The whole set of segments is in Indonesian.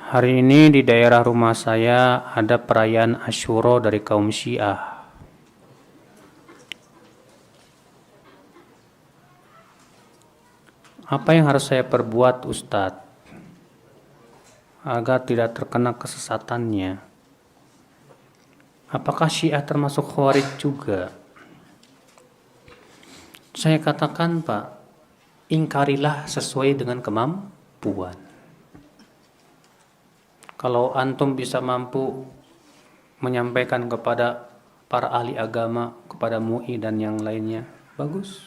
Hari ini di daerah rumah saya ada perayaan Asyura dari kaum Syiah. Apa yang harus saya perbuat, Ustadz, agar tidak terkena kesesatannya? Apakah Syiah termasuk Khawarij juga? Saya katakan, Pak, ingkarilah sesuai dengan kemampuan. Kalau antum bisa mampu menyampaikan kepada para ahli agama, kepada MUI dan yang lainnya, bagus.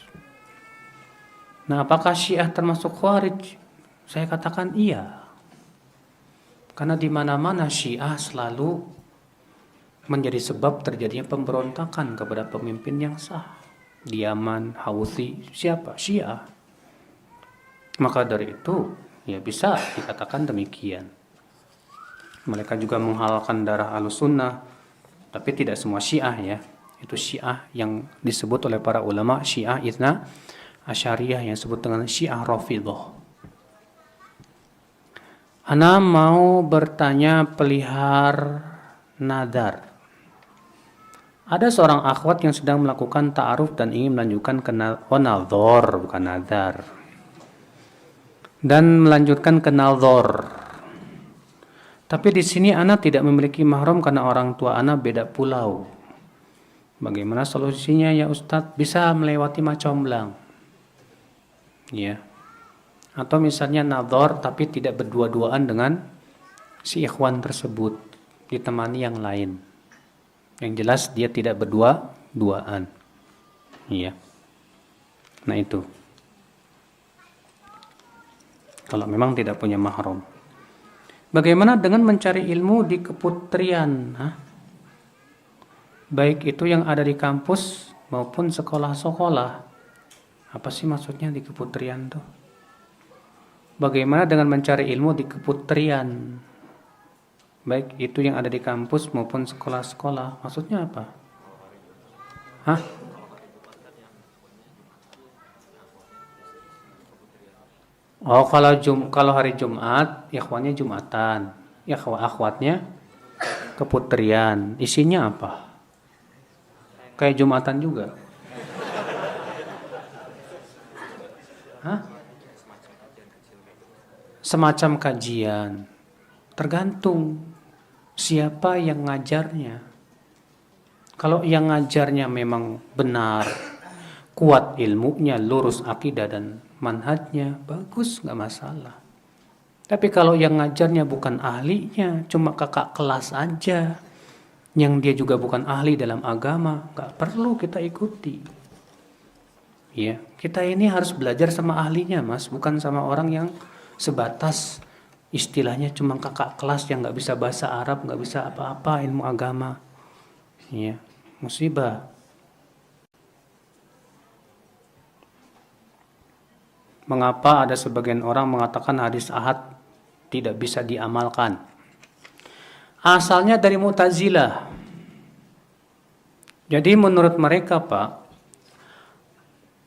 Nah, apakah Syiah termasuk Khawarij? Saya katakan iya. Karena di mana-mana Syiah selalu menjadi sebab terjadinya pemberontakan kepada pemimpin yang sah. Di Yaman, Houthi, siapa? Syiah. Maka dari itu, ya bisa dikatakan demikian. Mereka juga menghalalkan darah Ahlussunnah, tapi tidak semua Syiah ya. Itu Syiah yang disebut oleh para ulama Syiah Itsna Asyariyah yang disebut dengan Syiah Rafidhah. Ana mau bertanya pelihar nadar. Ada seorang akhwat yang sedang melakukan ta'aruf dan ingin melanjutkan ke nadhor, bukan nadar. Dan melanjutkan ke nadhor. Tapi di sini ana tidak memiliki mahram karena orang tua ana beda pulau. Bagaimana solusinya ya Ustadz? Bisa melewati Macomblang. Ya. Atau misalnya nadhor tapi tidak berdua-duaan dengan si ikhwan tersebut, ditemani yang lain. Yang jelas dia tidak berdua-duaan. Iya. Nah itu. Kalau memang tidak punya mahram. Bagaimana dengan mencari ilmu di keputrian? Baik itu yang ada di kampus maupun sekolah-sekolah. Apa sih maksudnya di keputrian tuh? Bagaimana dengan mencari ilmu di keputrian? Baik itu yang ada di kampus maupun sekolah-sekolah. Maksudnya apa? Hah? Oh, kalau hari Jumat, ikhwannya Jumatan. Akhwatnya keputrian. Isinya apa? Kayak Jumatan juga. Hah? Semacam kajian. Tergantung siapa yang ngajarnya. Kalau yang ngajarnya memang benar, kuat ilmunya, lurus akidah dan manhajnya, bagus, nggak masalah. Tapi kalau yang ngajarnya bukan ahlinya, cuma kakak kelas aja, yang dia juga bukan ahli dalam agama, nggak perlu kita ikuti. Ya, kita ini harus belajar sama ahlinya, Mas, bukan sama orang yang sebatas istilahnya cuma kakak kelas yang nggak bisa bahasa Arab, nggak bisa apa-apa ilmu agama. Ya, musibah. Mengapa ada sebagian orang mengatakan hadis ahad tidak bisa diamalkan? Asalnya dari Mu'tazilah. Jadi menurut mereka, Pak,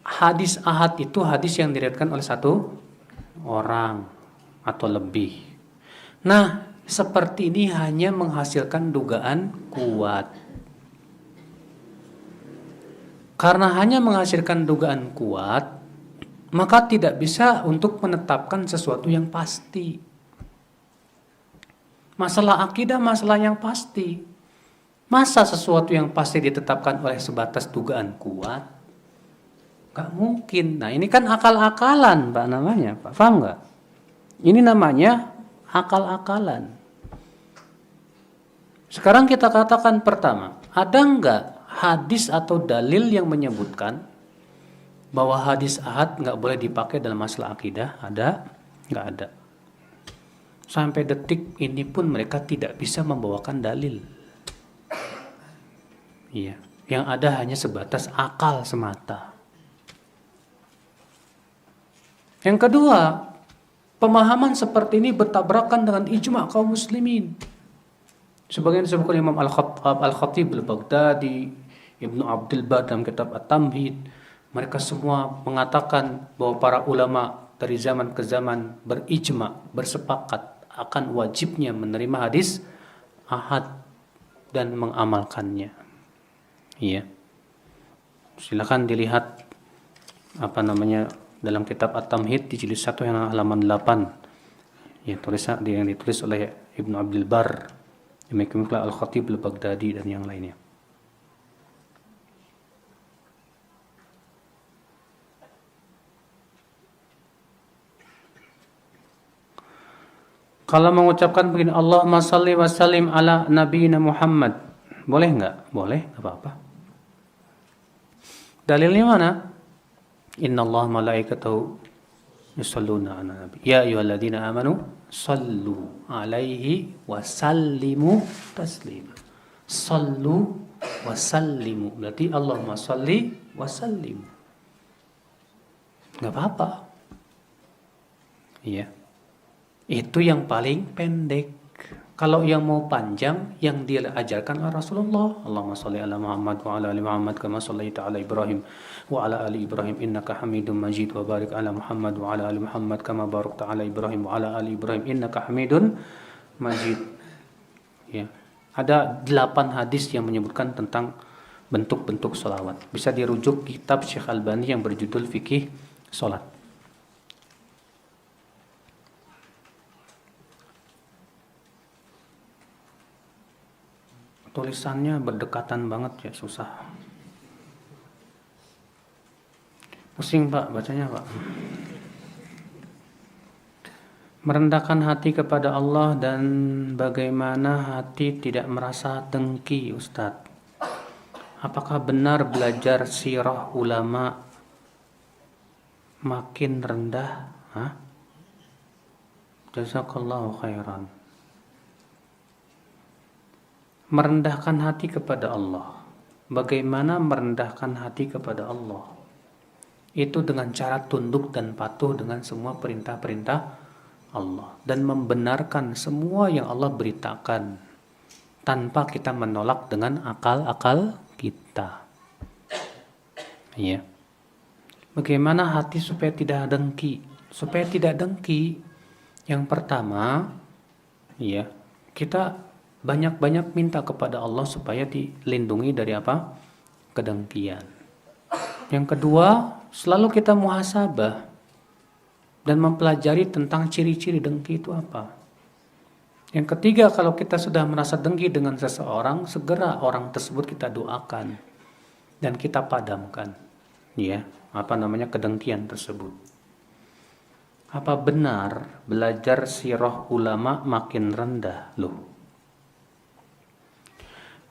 hadis ahad itu hadis yang diriwayatkan oleh satu orang atau lebih. Nah, seperti ini hanya menghasilkan dugaan kuat. Karena hanya menghasilkan dugaan kuat, maka tidak bisa untuk menetapkan sesuatu yang pasti. Masalah akidah, masalah yang pasti. Masa sesuatu yang pasti ditetapkan oleh sebatas dugaan kuat? Gak mungkin. Nah, ini kan akal-akalan, Pak, namanya. Pak, paham gak? Ini namanya akal-akalan. Sekarang kita katakan pertama, ada nggak hadis atau dalil yang menyebutkan bahwa hadis ahad nggak boleh dipakai dalam masalah akidah? Ada? Nggak ada. Sampai detik ini pun mereka tidak bisa membawakan dalil. Iya, yang ada hanya sebatas akal semata. Yang kedua, pemahaman seperti ini bertabrakan dengan ijma' kaum muslimin. Sebagian disebutkan Imam Al-Khatib Al-Baghdadi, Ibnu Abdul Bar dalam kitab At-Tamhid. Mereka semua mengatakan bahwa para ulama dari zaman ke zaman berijma', bersepakat akan wajibnya menerima hadis ahad dan mengamalkannya. Iya. Silakan dilihat dalam kitab At-Tamhid di jilid 1 yang halaman 8. Ya, yang ditulis oleh Ibnu Abdul Bar, Imam Al-Khatib Al-Baghdadi dan yang lainnya. Kalau mengucapkan begini, Allahumma salli wa sallim ala nabiyina Muhammad, boleh enggak? Boleh, enggak apa-apa. Dalilnya mana? Inna Allah malaikatahu yusalluna ala nabi. Ya ayyuhalladzina amanu sallu alaihi wa sallimu taslima. Sallu wa sallimu. Berarti Allahumma salli wa sallimu. Enggak apa-apa. Iya. Itu yang paling pendek. Kalau yang mau panjang, yang dia ajarkan Rasulullah. Allahumma sholli ala Muhammad wa ala ali Muhammad kama shallaita ala Ibrahim wa ala ali Ibrahim innaka Hamidum Majid wa barik ala Muhammad wa ala ali Muhammad kama barakta ala Ibrahim wa ala ali Ibrahim innaka Hamidun Majid. Ya. Ada 8 hadis yang menyebutkan tentang bentuk-bentuk sholawat. Bisa dirujuk kitab Syekh Albani yang berjudul Fikih Sholat. Tulisannya berdekatan banget ya, susah. Pusing Pak bacanya Pak. Merendahkan hati kepada Allah dan bagaimana hati tidak merasa dengki Ustadz. Apakah benar belajar sirah ulama makin rendah? Jazakallahu khairan. Merendahkan hati kepada Allah. Bagaimana merendahkan hati kepada Allah? Itu dengan cara tunduk dan patuh dengan semua perintah-perintah Allah. Dan membenarkan semua yang Allah beritakan. Tanpa kita menolak dengan akal-akal kita. Ya. Bagaimana hati supaya tidak dengki? Supaya tidak dengki, yang pertama, ya, kita banyak-banyak minta kepada Allah supaya dilindungi dari apa? Kedengkian. Yang kedua, selalu kita muhasabah dan mempelajari tentang ciri-ciri dengki itu apa. Yang ketiga, kalau kita sudah merasa dengki dengan seseorang, segera orang tersebut kita doakan dan kita padamkan, ya, kedengkian tersebut. Apa benar belajar sirah ulama makin rendah? Loh.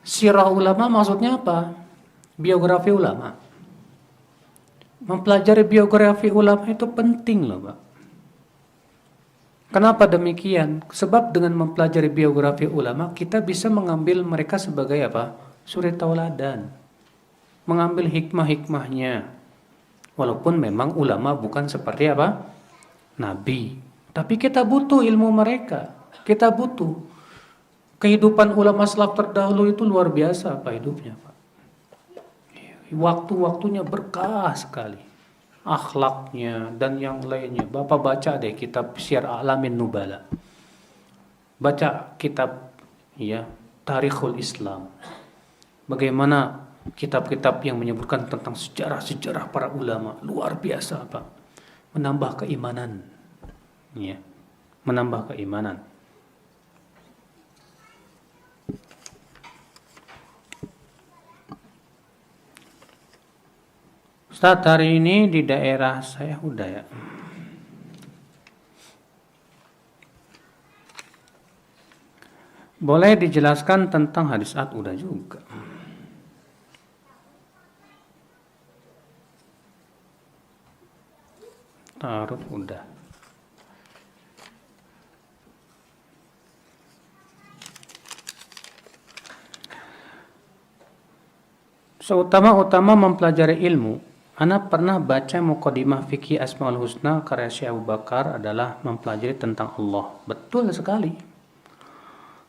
Sirah ulama maksudnya apa? Biografi ulama. Mempelajari biografi ulama itu penting loh Pak. Kenapa demikian? Sebab dengan mempelajari biografi ulama, kita bisa mengambil mereka sebagai apa? Suri tauladan. Mengambil hikmah-hikmahnya. Walaupun memang ulama bukan seperti apa? Nabi. Tapi kita butuh ilmu mereka. Kita butuh. Kehidupan ulama salaf terdahulu itu luar biasa Pak hidupnya Pak. Waktu-waktunya berkah sekali. Akhlaknya dan yang lainnya. Bapak baca deh kitab Syiar A'lamin Nubala. Baca kitab ya Tarikhul Islam. Bagaimana kitab-kitab yang menyebutkan tentang sejarah-sejarah para ulama. Luar biasa Pak. Menambah keimanan. Ya. Menambah keimanan. Ustadz, hari ini di daerah saya udah ya. Boleh dijelaskan tentang hadis udah juga. Ta'aruf udah. Seutama-utama mempelajari ilmu, Ana pernah baca Muqaddimah Fikih Asmaul Husna karya Syekh Abu Bakar adalah mempelajari tentang Allah. Betul sekali.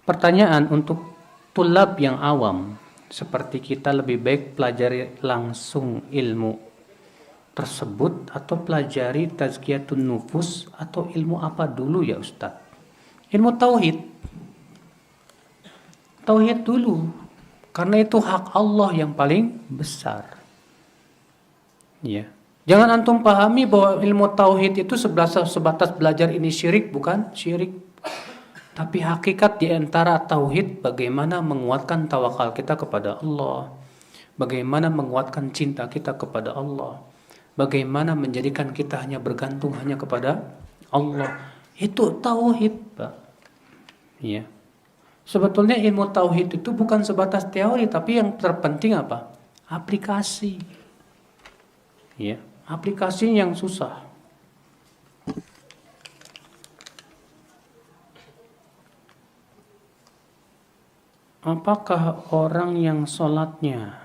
Pertanyaan untuk tulab yang awam, seperti kita lebih baik pelajari langsung ilmu tersebut atau pelajari tazkiyatun nufus atau ilmu apa dulu ya Ustadz? Ilmu tauhid. Tauhid dulu. Karena itu hak Allah yang paling besar. Ya. Jangan antum pahami bahwa ilmu tauhid itu sebatas belajar ini syirik, bukan syirik. Tapi hakikat di antara tauhid bagaimana menguatkan tawakal kita kepada Allah. Bagaimana menguatkan cinta kita kepada Allah. Bagaimana menjadikan kita hanya bergantung hanya kepada Allah. Itu tauhid, Pak. Ya. Sebetulnya ilmu tauhid itu bukan sebatas teori, tapi yang terpenting apa? Aplikasi. Ya, aplikasi yang susah. Apakah orang yang sholatnya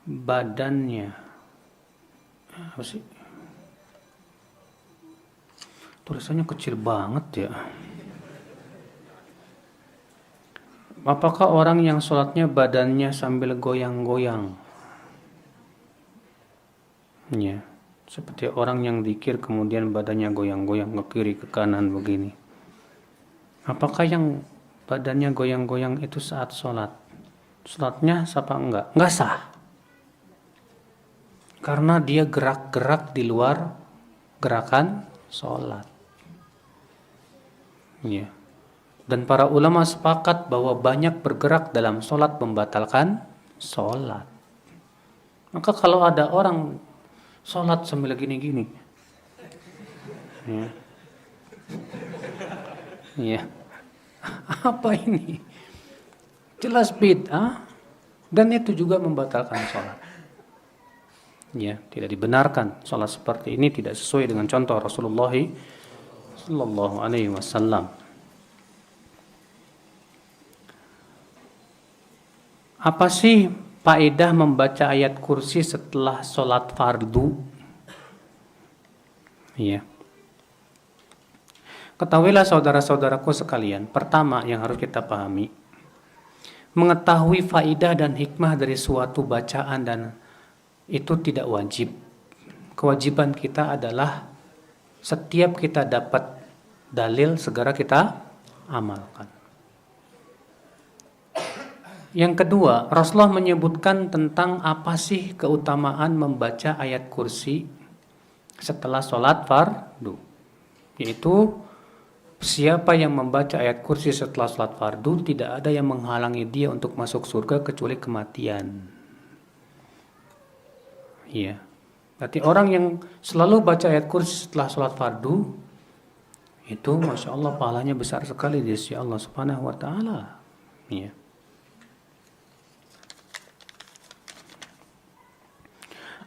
badannya apa sih? Tulisannya kecil banget ya. Apakah orang yang sholatnya badannya sambil goyang-goyang? Ya, seperti orang yang zikir kemudian badannya goyang-goyang ke kiri ke kanan begini. Apakah yang badannya goyang-goyang itu saat sholat? Sholatnya sah apa enggak? Enggak sah. Karena dia gerak-gerak di luar gerakan sholat. Ya. Dan para ulama sepakat bahwa banyak bergerak dalam sholat membatalkan sholat. Maka kalau ada orang sholat sambil gini-gini, ya, ya, apa ini? Jelas bid'ah dan itu juga membatalkan sholat. Ya, tidak dibenarkan sholat seperti ini, tidak sesuai dengan contoh Rasulullah Sallallahu Alaihi Wasallam. Apa sih faedah membaca ayat kursi setelah sholat fardu? Ya. Ketahuilah saudara-saudaraku sekalian, pertama yang harus kita pahami, mengetahui faedah dan hikmah dari suatu bacaan dan itu tidak wajib. Kewajiban kita adalah setiap kita dapat dalil segera kita amalkan. Yang kedua, Rasulullah menyebutkan tentang apa sih keutamaan membaca ayat kursi setelah sholat fardu. Yaitu, siapa yang membaca ayat kursi setelah sholat fardu, tidak ada yang menghalangi dia untuk masuk surga kecuali kematian. Iya. Berarti orang yang selalu baca ayat kursi setelah sholat fardu, itu Masya Allah pahalanya besar sekali di sisi Allah Subhanahu wa Ta'ala. Iya.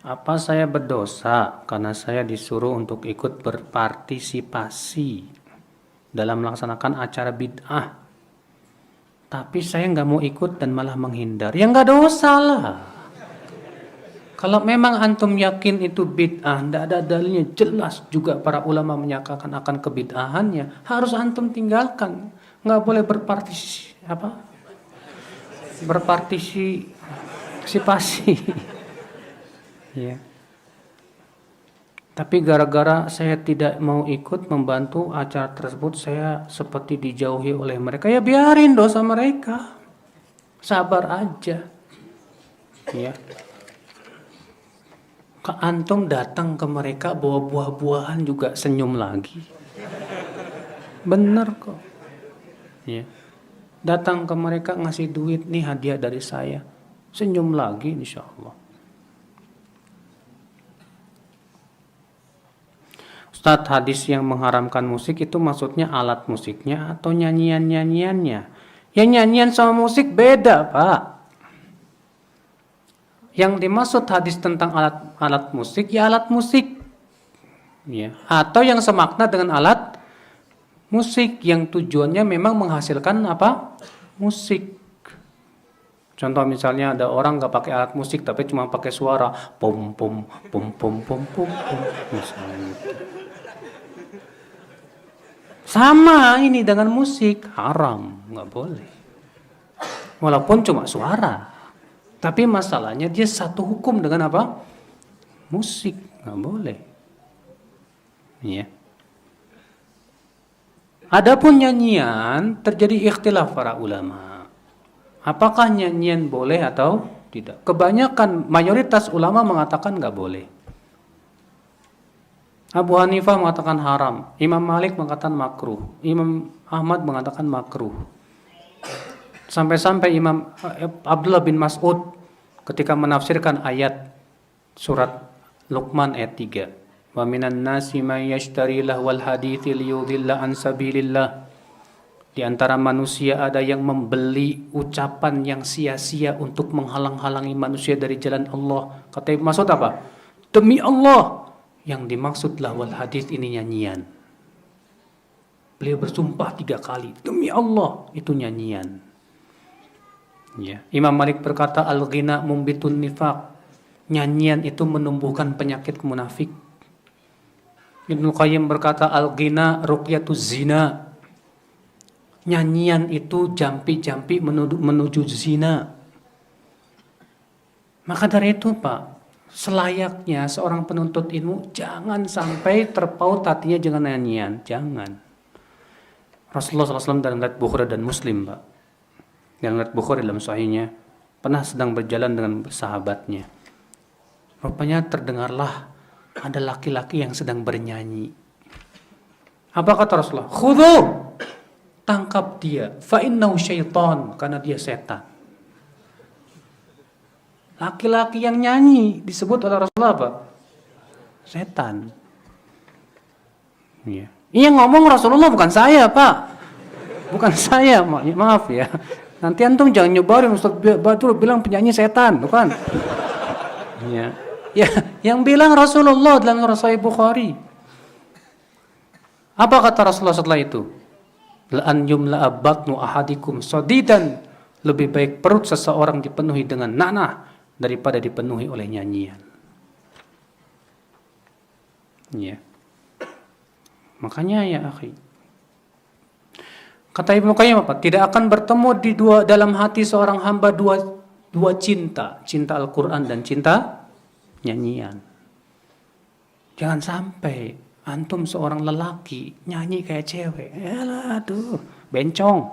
Apa saya berdosa karena saya disuruh untuk ikut berpartisipasi dalam melaksanakan acara bid'ah, tapi saya nggak mau ikut dan malah menghindar? Ya nggak dosa lah. Kalau memang antum yakin itu bid'ah, nggak ada dalilnya, jelas juga para ulama menyatakan akan kebid'ahannya, harus antum tinggalkan. Nggak boleh berpartisipasi. Ya. Tapi gara-gara saya tidak mau ikut membantu acara tersebut, saya seperti dijauhi oleh mereka. Ya biarin dosa mereka. Sabar aja. Ya. Antum datang ke mereka bawa buah-buahan juga senyum lagi. Bener kok. Ya. Datang ke mereka ngasih duit, nih hadiah dari saya. Senyum lagi insyaallah. Ustadz, hadis yang mengharamkan musik itu maksudnya alat musiknya atau nyanyian-nyanyiannya? Ya nyanyian sama musik beda, Pak. Yang dimaksud hadis tentang alat musik, ya alat musik. Ya. Atau yang semakna dengan alat musik yang tujuannya memang menghasilkan apa? Musik. Contoh misalnya ada orang nggak pakai alat musik tapi cuma pakai suara pom pom pom pom pom pom pom misalnya. Sama ini dengan musik, haram, nggak boleh. Walaupun cuma suara, tapi masalahnya dia satu hukum dengan apa? Musik, nggak boleh. Ya. Adapun nyanyian terjadi ikhtilaf para ulama. Apakah nyanyian boleh atau tidak? Kebanyakan mayoritas ulama mengatakan nggak boleh. Abu Hanifah mengatakan haram, Imam Malik mengatakan makruh, Imam Ahmad mengatakan makruh. Sampai-sampai Imam Abdullah bin Mas'ud ketika menafsirkan ayat surat Luqman ayat 3, wa minan nasi may yashtari lahwal hadithi liyudilla an sabilillah. Di antara manusia ada yang membeli ucapan yang sia-sia untuk menghalang-halangi manusia dari jalan Allah. Kata Ibnu Mas'ud apa? Demi Allah, yang dimaksud lahwal hadith ini nyanyian. Beliau bersumpah 3 kali, demi Allah itu nyanyian. Ya. Imam Malik berkata al-ghina mumbitun nifaq. Nyanyian itu menumbuhkan penyakit munafik. Ibnu Qayyim berkata al-ghina ruqyatuz zina. Nyanyian itu jampi-jampi menuju zina. Maka dari itu Pak, selayaknya seorang penuntut ilmu jangan sampai terpaut hatinya dengan nyanyian. Jangan. Rasulullah SAW dalam riwayat Bukhari dan Muslim Pak, dalam riwayat Bukhari dalam sahihnya, pernah sedang berjalan dengan sahabatnya. Rupanya terdengarlah ada laki-laki yang sedang bernyanyi. Apa kata Rasulullah? Khudhu, tangkap dia, fa innahu syaitan, karena dia setan. Laki-laki yang nyanyi disebut oleh Rasulullah apa? Setan. Iya. Iya, ngomong Rasulullah, bukan saya Pak. Bukan saya, maaf ya. Nanti antum jangan nyebarin Ustaz Batul bilang penyanyi setan, bukan? Ya. Ya, yang bilang Rasulullah dalam Sahih Bukhari. Apa kata Rasulullah setelah itu? La'an yumla'a batnu ahadikum sadidan. Lebih baik perut seseorang dipenuhi dengan nanah daripada dipenuhi oleh nyanyian. Ya. Makanya ya akhi, kata Ibnu Qayyim apa? Tidak akan bertemu dalam hati seorang hamba dua cinta Al-Quran dan cinta nyanyian. Jangan sampai antum seorang lelaki nyanyi kayak cewek. Yalah, aduh, bencong.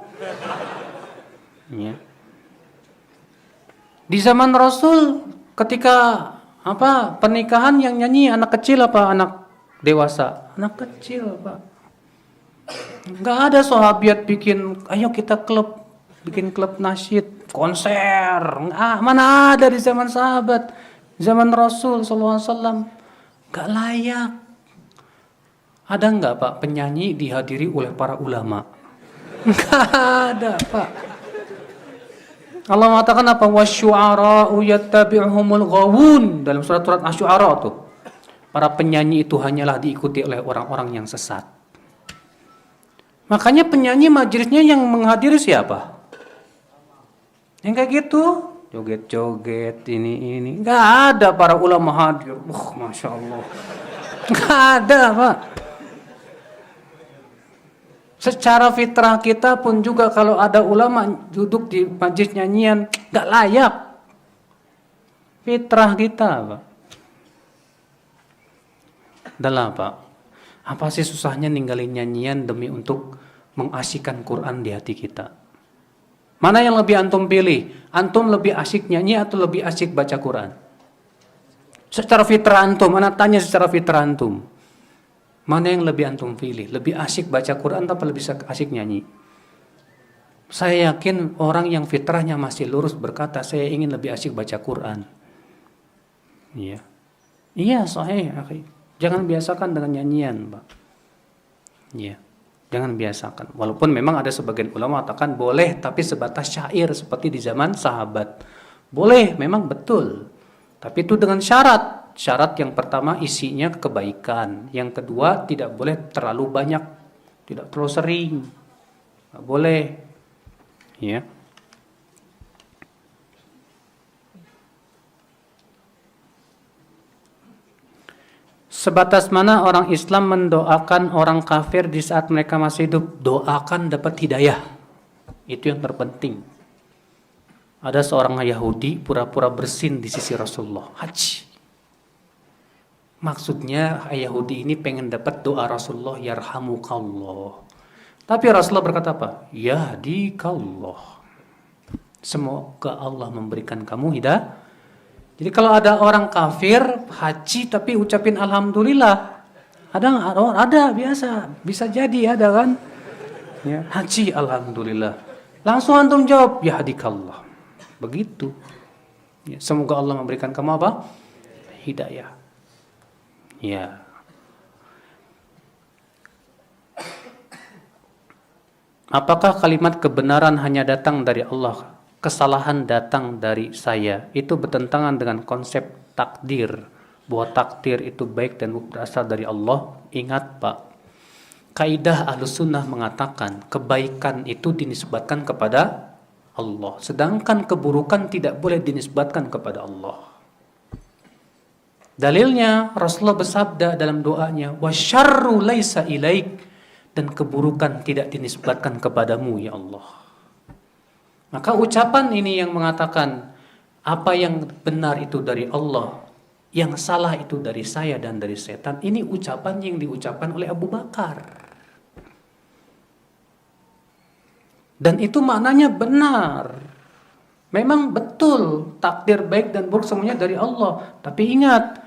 Ya. Di zaman Rasul ketika pernikahan yang nyanyi anak kecil apa anak dewasa? Anak kecil, Pak. Enggak ada sahabiat ayo kita bikin klub nasyid, konser. Mana ada di zaman sahabat, zaman Rasul SAW. Enggak layak. Ada enggak Pak penyanyi dihadiri oleh para ulama? Enggak ada Pak. Allah mengatakan apa? Wasyu'ara'u yattabi'uhumul ghawun, dalam surat Asy-Syu'ara tuh. Para penyanyi itu hanyalah diikuti oleh orang-orang yang sesat. Makanya penyanyi majelisnya yang menghadiri siapa? Yang kayak gitu, joget-joget ini. Enggak ada para ulama hadir. Masya Allah. Enggak ada, Pak. Secara fitrah kita pun juga kalau ada ulama duduk di majelis nyanyian, enggak layak. Fitrah kita, Pak. Adalah Pak, apa sih susahnya ninggalin nyanyian demi untuk mengasyikkan Quran di hati kita? Mana yang lebih antum pilih? Antum lebih asyik nyanyi atau lebih asyik baca Quran? Secara fitrah antum, anak tanya secara fitrah antum, mana yang lebih antum pilih? Lebih asyik baca Quran atau lebih asyik nyanyi? Saya yakin orang yang fitrahnya masih lurus berkata, saya ingin lebih asyik baca Quran. Iya, sahih, akhi. Jangan biasakan dengan nyanyian, Pak. Ya, jangan biasakan. Walaupun memang ada sebagian ulama mengatakan boleh, tapi sebatas syair seperti di zaman sahabat. Boleh, memang betul. Tapi itu dengan syarat. Syarat yang pertama isinya kebaikan. Yang kedua tidak boleh terlalu banyak, tidak terlalu sering. Nggak boleh. Ya. Sebatas mana orang Islam mendoakan orang kafir di saat mereka masih hidup? Doakan dapat hidayah. Itu yang terpenting. Ada seorang Yahudi pura-pura bersin di sisi Rasulullah. Haji. Maksudnya Yahudi ini pengen dapat doa Rasulullah, yarhamukallah. Tapi Rasulullah berkata apa? Yahdikallah. Semoga Allah memberikan kamu hidayah. Jadi kalau ada orang kafir haji tapi ucapin alhamdulillah, ada biasa, bisa jadi ada kan? Ya, haji alhamdulillah. Langsung antum jawab yahdikallah. Begitu. Ya, semoga Allah memberikan kamu apa? Hidayah. Ya. Apakah kalimat kebenaran hanya datang dari Allah? Kesalahan datang dari saya. Itu bertentangan dengan konsep takdir. Bahwa takdir itu baik dan berasal dari Allah. Ingat Pak, kaidah Ahlussunnah mengatakan kebaikan itu dinisbatkan kepada Allah. Sedangkan keburukan tidak boleh dinisbatkan kepada Allah. Dalilnya Rasulullah bersabda dalam doanya, "Wasyarru laisa ilaik." Dan keburukan tidak dinisbatkan kepadamu ya Allah. Maka ucapan ini yang mengatakan apa yang benar itu dari Allah, yang salah itu dari saya dan dari setan. Ini ucapan yang diucapkan oleh Abu Bakar. Dan itu maknanya benar. Memang betul takdir baik dan buruk semuanya dari Allah. Tapi ingat,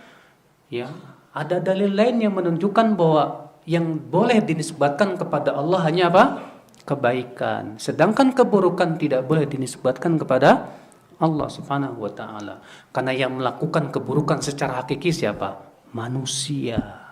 ya, ada dalil lain yang menunjukkan bahwa yang boleh dinisbatkan kepada Allah hanya apa? Kebaikan. Sedangkan keburukan tidak boleh dinisbatkan kepada Allah Subhanahu wa taala. Karena yang melakukan keburukan secara hakiki siapa? Manusia.